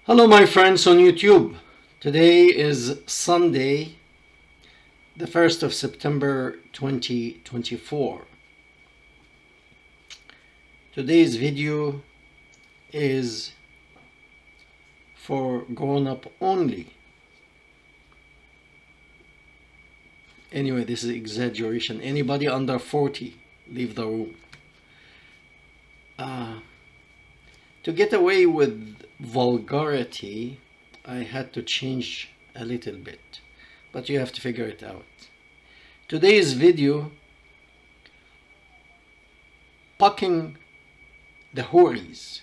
Hello, my friends on YouTube. Today is Sunday, the 1st of September 2024. Today's video is for grown up only. Anyway, this is exaggeration. Anybody under 40, leave the room. To get away with vulgarity, I had to change a little bit, but you have to figure it out. Today's video, Puking Horiz.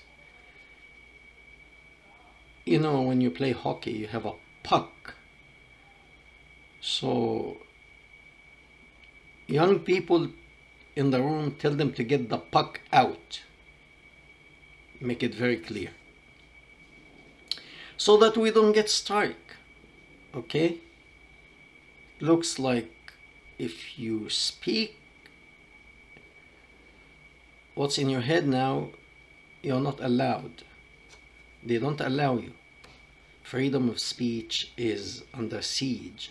You know, when you play hockey, you have a puck. So, young people in the room, tell them to get the puck out. Make it very clear, so that we don't get strike. Okay? Looks like if you speak what's in your head now, you're not allowed. They don't allow you. Freedom of speech is under siege.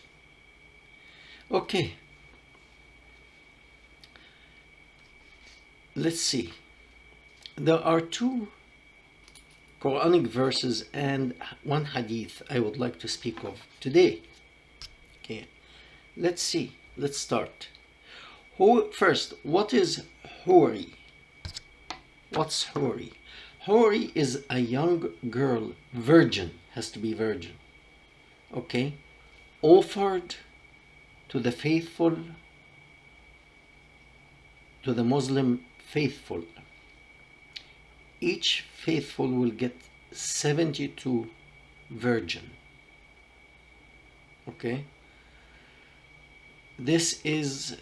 Okay. Let's see. There are two Quranic verses and one hadith I would like to speak of today. Okay, let's see. Let's start. First, what is Hori? What's Hori? Hori is a young girl, virgin, has to be virgin. Okay, offered to the faithful, to the Muslim faithful. Each faithful will get 72 virgin. Okay, this is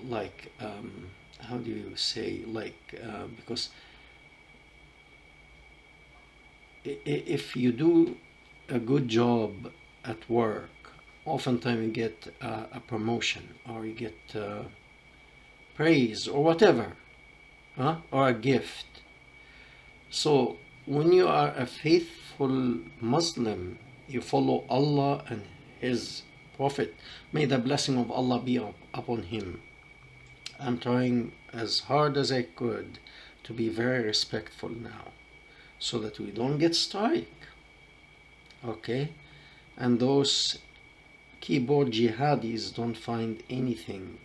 like how do you say, because if you do a good job at work, oftentimes you get a promotion, or you get praise or whatever, or a gift. So when you are a faithful Muslim, you follow Allah and His Prophet. May the blessing of Allah be upon him. I'm trying as hard as I could to be very respectful now, so that we don't get strike. Okay? And those keyboard jihadis don't find anything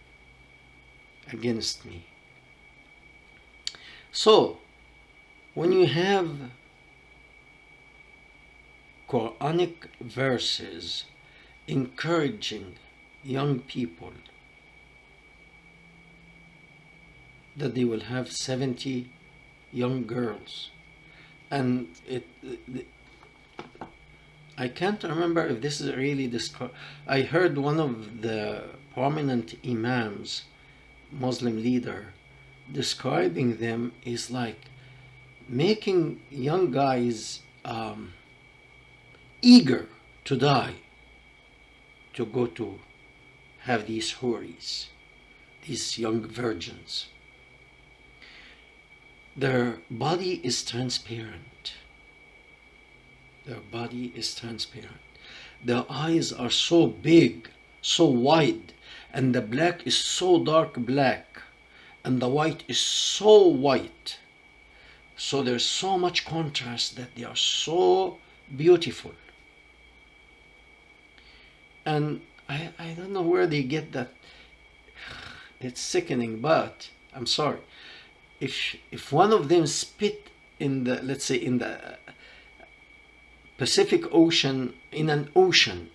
against me. So, when you have Quranic verses encouraging young people that they will have 70 young girls, and I can't remember if this is really I heard one of the prominent imams, Muslim leader, describing them is like making young guys eager to die, to go to have these horis, these young virgins. Their body is transparent. Their body is transparent. Their eyes are so big, so wide, and the black is so dark black, and the white is so white. So there's so much contrast that they are so beautiful. And I don't know where they get that. It's sickening, but I'm sorry. If one of them spit in the, let's say in the Pacific Ocean, in an ocean,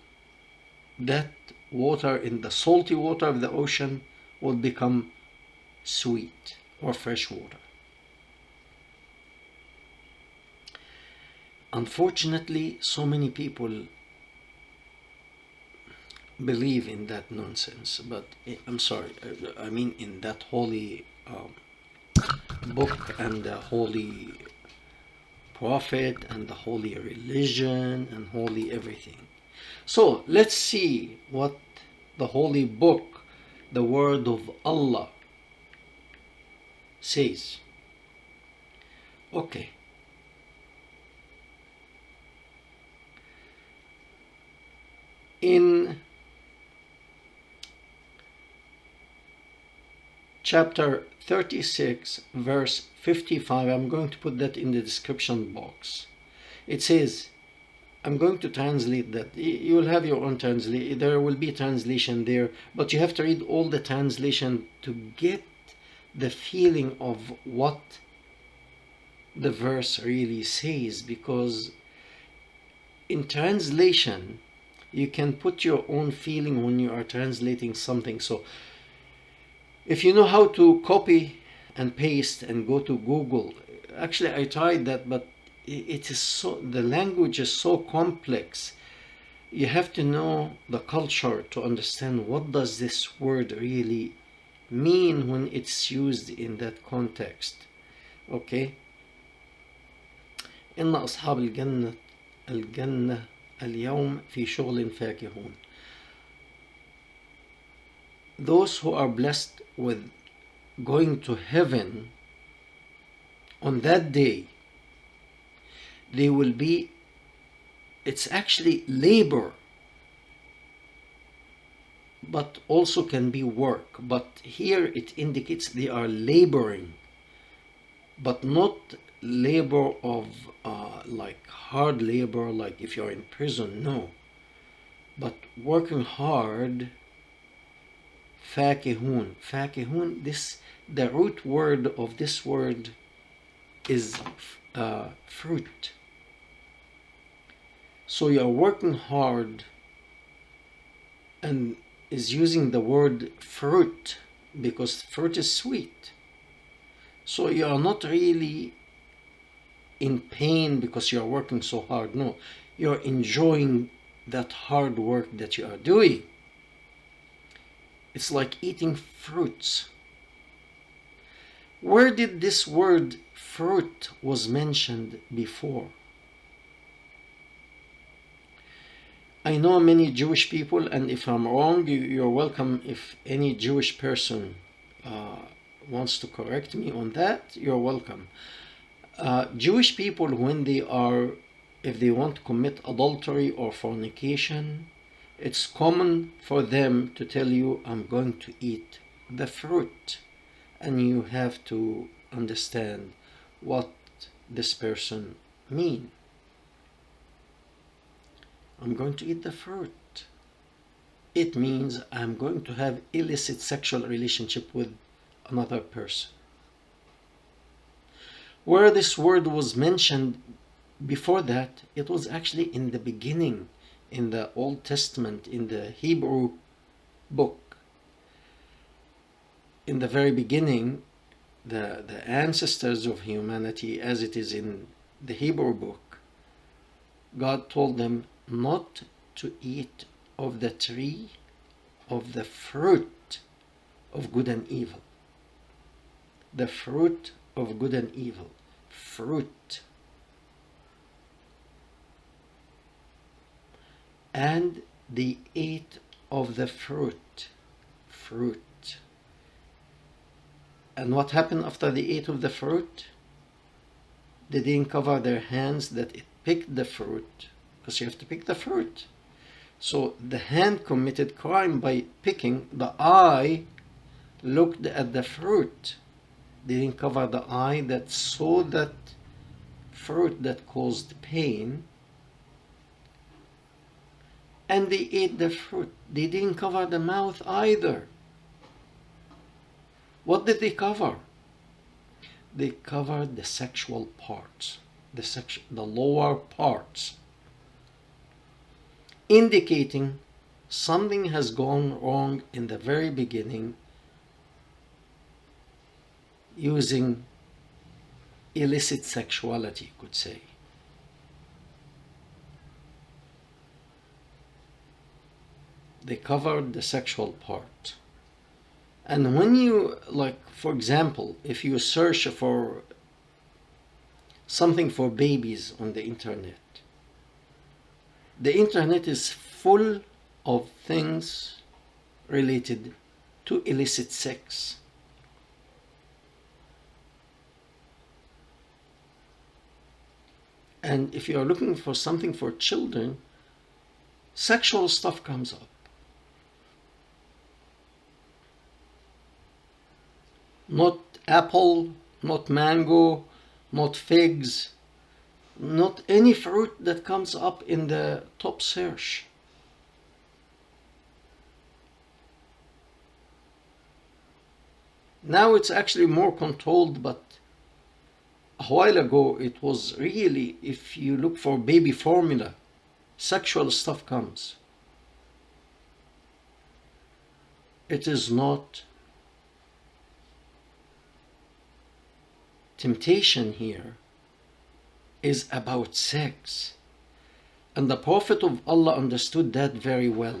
that water, in the salty water of the ocean, will become sweet or fresh water. Unfortunately, so many people believe in that nonsense, but I'm sorry, I mean in that holy book and the holy prophet and the holy religion and holy everything. So let's see what the holy book, the word of Allah, says. Okay. in chapter 36, verse 55. I'm going to put that in the description box. It says, I'm going to translate that. You will have your own translation. There will be translation there, but you have to read all the translation to get the feeling of what the verse really says, because in translation you can put your own feeling when you are translating something. So if you know how to copy and paste and go to Google, actually I tried that, but it is so, the language is so complex. You have to know the culture to understand what does this word really mean when it's used in that context. Okay. إن أصحاب الجنة اليوم في شغل فاكهون. Those who are blessed with going to heaven on that day, they will be, it's actually labor, but also can be work. But here it indicates they are laboring, but not labor of like hard labor, like if you're in prison, no. But working hard, fakihun. Fakihun, this, the root word of this word is fruit. So you are working hard and is using the word fruit because fruit is sweet. So you are not really in pain because you are working so hard. No, you are enjoying that hard work that you are doing. It's like eating fruits. Where did this word fruit was mentioned before? I know many Jewish people, and if I'm wrong, you're welcome. If any Jewish person wants to correct me on that, you're welcome. Jewish people, when they are, if they want to commit adultery or fornication, it's common for them to tell you, I'm going to eat the fruit. And you have to understand what this person means. I'm going to eat the fruit. It means I'm going to have illicit sexual relationship with another person. Where this word was mentioned before that, it was actually in the beginning, in the Old Testament, in the Hebrew book. In the very beginning, the ancestors of humanity, as it is in the Hebrew book, God told them not to eat of the tree of the fruit of good and evil. The fruit of good and evil. Fruit. And they ate of the fruit. Fruit. And what happened after they ate of the fruit? They didn't cover their hands that it picked the fruit, because you have to pick the fruit. So the hand committed crime by picking. The eye looked at the fruit. They didn't cover the eye that saw that fruit that caused pain. And they ate the fruit. They didn't cover the mouth either. What did they cover? They covered the sexual parts, the lower parts, indicating something has gone wrong in the very beginning, using illicit sexuality, you could say. They covered the sexual part. And when you, like, for example, if you search for something for babies on the internet is full of things related to illicit sex. And if you are looking for something for children, sexual stuff comes up. Not apple, not mango, not figs, not any fruit that comes up in the top search. Now it's actually more controlled, but a while ago it was really, if you look for baby formula, sexual stuff comes. It is not temptation here, is about sex. And the Prophet of Allah understood that very well.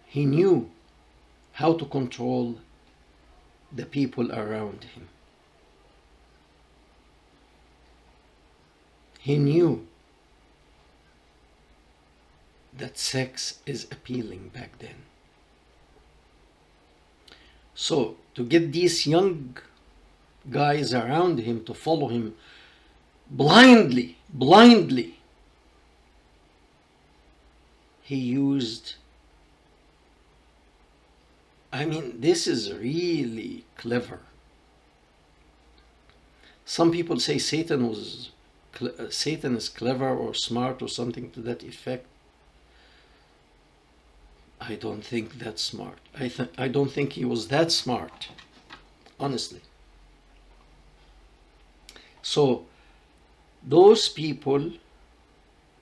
He knew how to control the people around him. He knew that sex is appealing back then. So, to get these young guys around him to follow him blindly, he used, this is really clever. Some people say Satan is clever or smart or something to that effect. I don't think that's smart. I don't think he was that smart, honestly. So, those people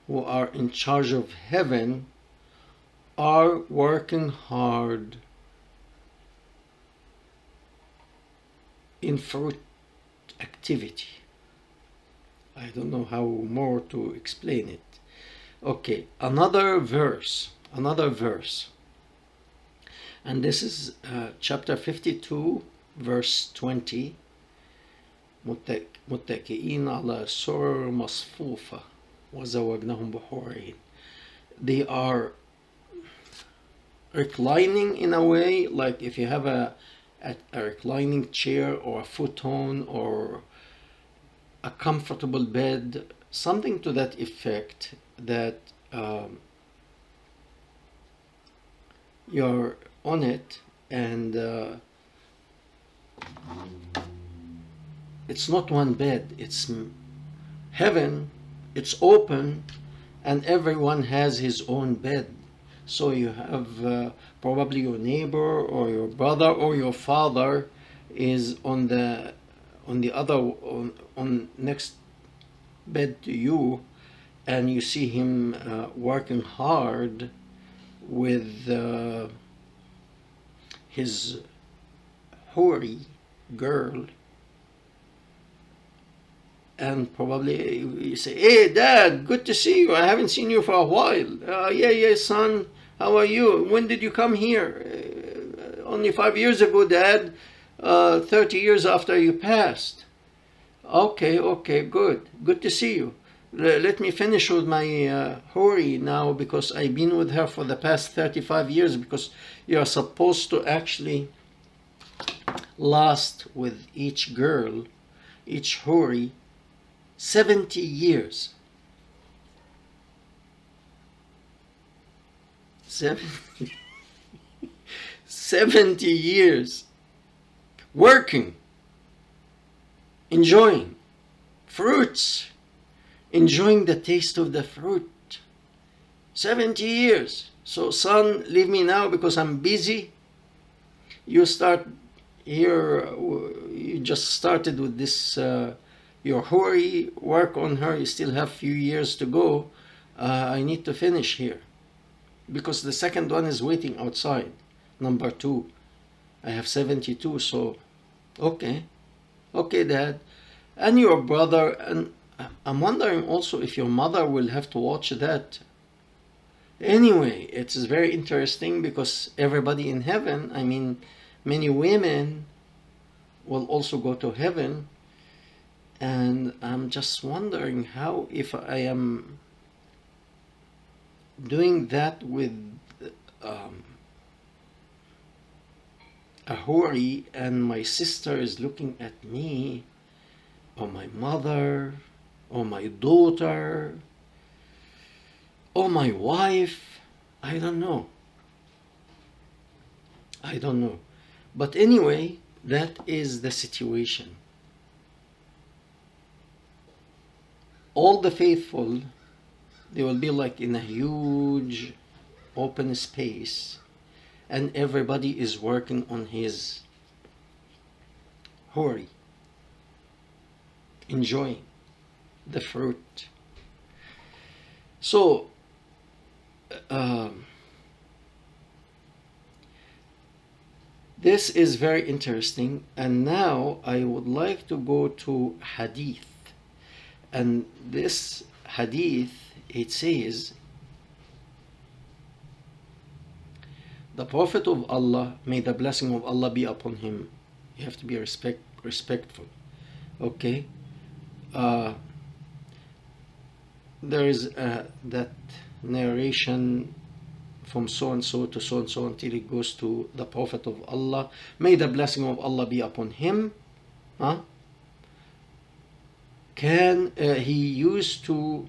who are in charge of heaven are working hard in fruit activity. I don't know how more to explain it. Okay, another verse. And this is chapter 52, verse 20. متكئين على سرر مصفوفة وزوجناهم بحور عين. They are reclining in a way, like if you have a reclining chair or a futon or a comfortable bed, something to that effect, that you're on it, and it's not one bed, it's heaven, it's open, and everyone has his own bed. So you have probably your neighbor or your brother or your father is on the other on next bed to you, and you see him working hard with his hoary girl, and probably you say, "Hey, Dad, good to see you. I haven't seen you for a while." Yeah, son. How are you? When did you come here? Only 5 years ago, Dad. 30 years after you passed. Okay, good. Good to see you. Let me finish with my Hori now, because I've been with her for the past 35 years, because you're supposed to actually last with each girl, each Hori, 70 years. 70 years working, enjoying fruits, enjoying the taste of the fruit. 70 years. So, son, leave me now because I'm busy. You start here, you just started with this, your Hori, work on her. You still have a few years to go. I need to finish here, because the second one is waiting outside, number 2. I have 72, so okay, Dad. And your brother, and I'm wondering also if your mother will have to watch that. Anyway, it's very interesting, because everybody in heaven, many women will also go to heaven, and I'm just wondering how, if I am doing that with a Hori, and my sister is looking at me, or my mother, or my daughter, Oh, my wife, I don't know. I don't know. But anyway, that is the situation. All the faithful, they will be like in a huge open space, and everybody is working on his hori, enjoying the fruit. So, this is very interesting. And now I would like to go to hadith. And this hadith, it says, the Prophet of Allah, may the blessing of Allah be upon him. You have to be respectful. Okay? There is that narration from so and so to so and so until it goes to the Prophet of Allah. May the blessing of Allah be upon him. He used to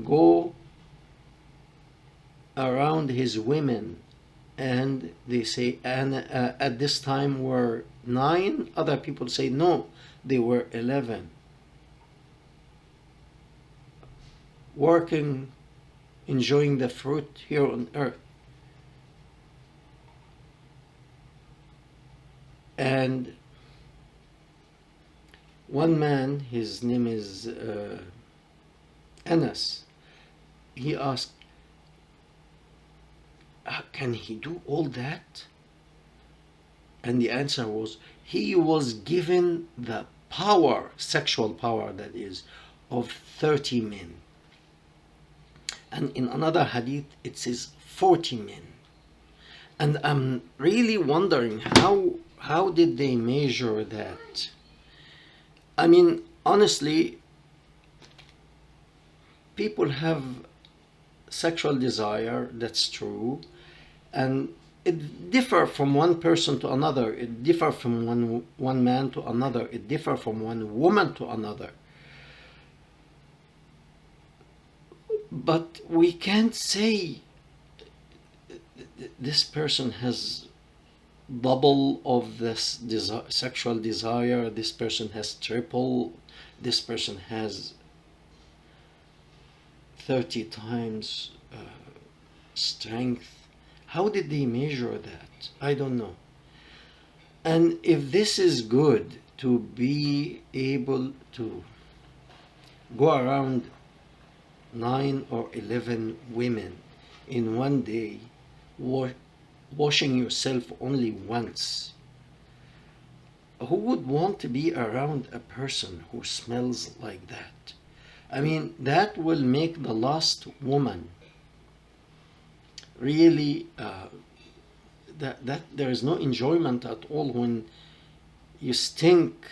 go around his women, and they say, and at this time were 9. Other people say no, they were 11. Working, enjoying the fruit here on earth. And one man, his name is Anas, he asked, can he do all that? And the answer was, he was given the power, sexual power that is, of 30 men. And in another hadith, it says 40 men. And I'm really wondering, how did they measure that? I mean, honestly, people have sexual desire, that's true. And it differs from one person to another. It differs from one man to another. It differs from one woman to another. But we can't say this person has double of this sexual desire, this person has triple, this person has 30 times strength. How did they measure that? I don't know. And if this is good, to be able to go around 9 or 11 women in one day, washing yourself only once. Who would want to be around a person who smells like that? I mean, that will make the last woman really, that there is no enjoyment at all when you stink.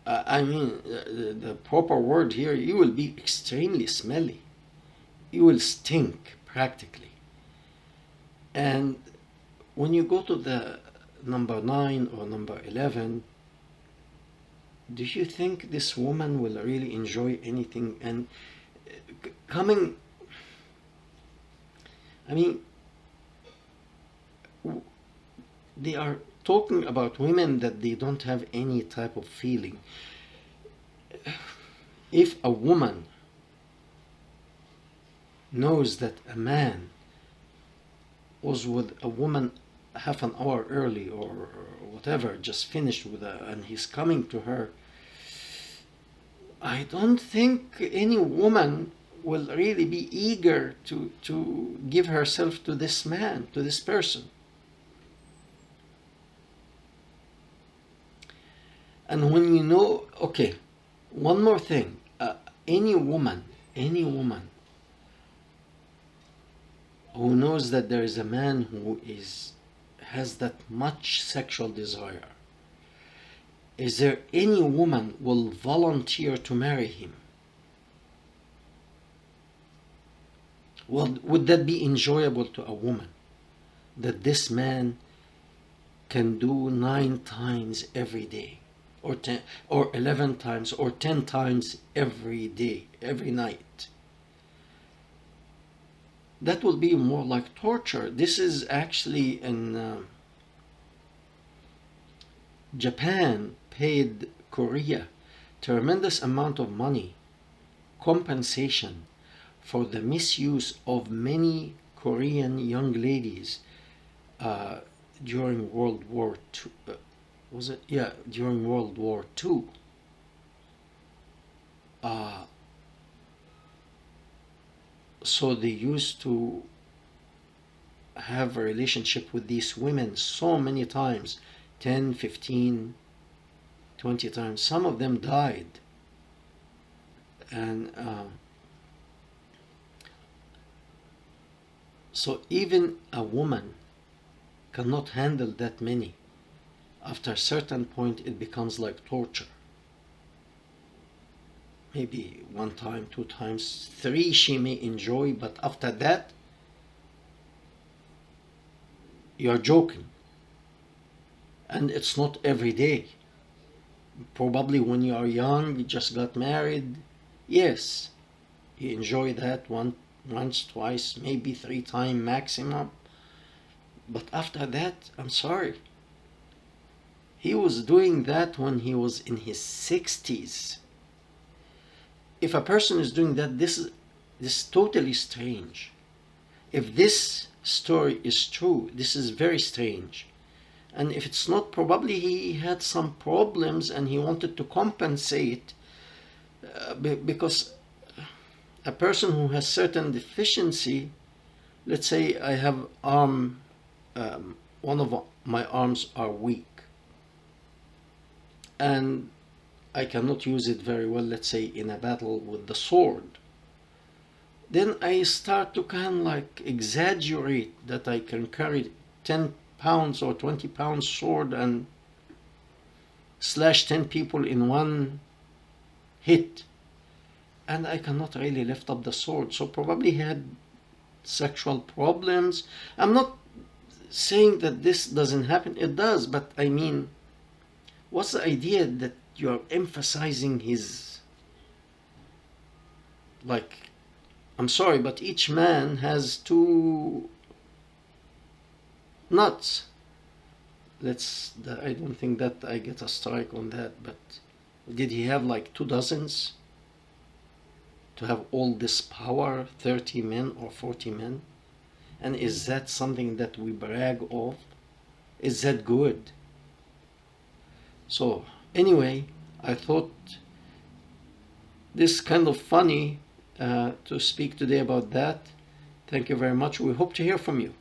I mean, the proper word here, you will be extremely smelly. You will stink, practically. And when you go to the number 9 or number 11, do you think this woman will really enjoy anything? And coming, I mean, they are talking about women that they don't have any type of feeling. If a woman knows that a man was with a woman half an hour early or whatever, just finished with her, and he's coming to her, I don't think any woman will really be eager to give herself to this man, to this person. And when you know, okay, one more thing, any woman who knows that there is a man who has that much sexual desire, is there any woman will volunteer to marry him? Well, would that be enjoyable to a woman? That this man can do 9 times every day, or 10, or 11 times, or 10 times every day, every night. that will be more like torture. This is actually in Japan paid Korea tremendous amount of money compensation for the misuse of many Korean young ladies uh, during World War II. Was it? Yeah, during World War II. Uh, so they used to have a relationship with these women so many times, 10, 15, 20 times. Some of them died. And so even a woman cannot handle that many. After a certain point, it becomes like torture. Maybe one time, two times, three she may enjoy, but after that, you're joking. And it's not every day. Probably when you are young, you just got married, yes, you enjoy that once, twice, maybe three times maximum. But after that, I'm sorry. He was doing that when he was in his 60s. If a person is doing that, this is totally strange. If this story is true, this is very strange. And if it's not, probably he had some problems and he wanted to compensate because a person who has certain deficiency, let's say I have one of my arms are weak and I cannot use it very well, let's say in a battle with the sword. Then I start to kind of like exaggerate that I can carry 10 pounds or 20 pounds sword and slash 10 people in one hit. And I cannot really lift up the sword. So probably he had sexual problems. I'm not saying that this doesn't happen. It does. But I mean, what's the idea that you're emphasizing his, like, I'm sorry, but each man has two nuts. I don't think that I get a strike on that, but did he have like 2 dozens to have all this power, 30 men or 40 men? And is that something that we brag of? Is that good? So anyway, I thought this kind of funny to speak today about that. Thank you very much. We hope to hear from you.